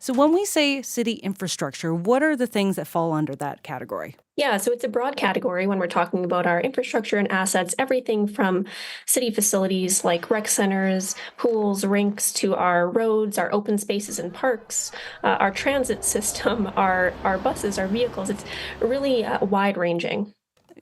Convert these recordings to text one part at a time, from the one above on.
So when we say city infrastructure, what are the things that fall under that category? Yeah, so it's a broad category when we're talking about our infrastructure and assets, everything from city facilities like rec centers, pools, rinks, to our roads, our open spaces and parks, our transit system, our buses, our vehicles. It's really wide ranging.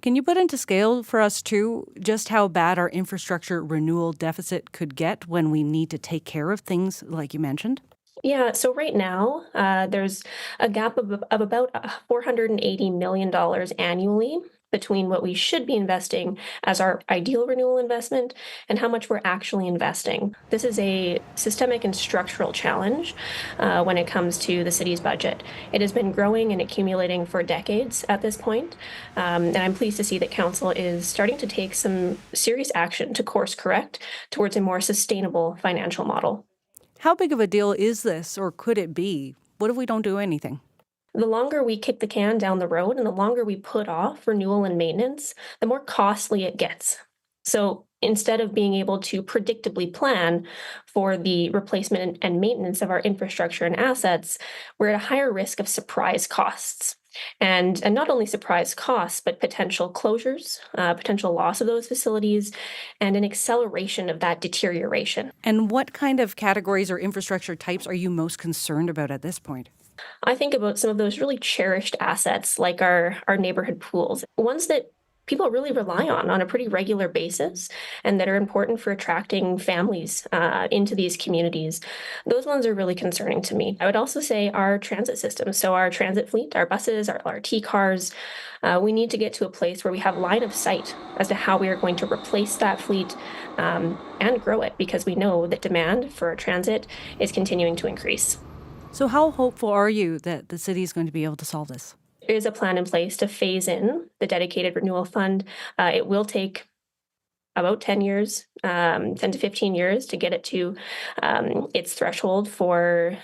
Can you put into scale for us too just how bad our infrastructure renewal deficit could get when we need to take care of things like you mentioned? Yeah, so right now, there's a gap of about $480 million annually between what we should be investing as our ideal renewal investment and how much we're actually investing. This is a systemic and structural challenge when it comes to the city's budget. It has been growing and accumulating for decades at this point, and I'm pleased to see that Council is starting to take some serious action to course correct towards a more sustainable financial model. How big of a deal is this, or could it be? What if we don't do anything? The longer we kick the can down the road and the longer we put off renewal and maintenance, the more costly it gets. So instead of being able to predictably plan for the replacement and maintenance of our infrastructure and assets, we're at a higher risk of surprise costs. And not only surprise costs, but potential closures, potential loss of those facilities, and an acceleration of that deterioration. And what kind of categories or infrastructure types are you most concerned about at this point? I think about some of those really cherished assets like our neighborhood pools, ones that people really rely on a pretty regular basis and that are important for attracting families into these communities. Those ones are really concerning to me. I would also say our transit system, so our transit fleet, our buses, our T cars, we need to get to a place where we have line of sight as to how we are going to replace that fleet and grow it, because we know that demand for transit is continuing to increase. So, how hopeful are you that the city is going to be able to solve this? There is a plan in place to phase in the dedicated renewal fund. It will take about 10 years, 10 to 15 years to get it to its threshold for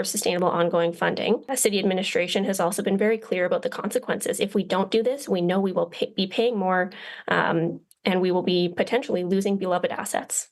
sustainable ongoing funding. City administration has also been very clear about the consequences. If we don't do this, we know we will be paying more and we will be potentially losing beloved assets.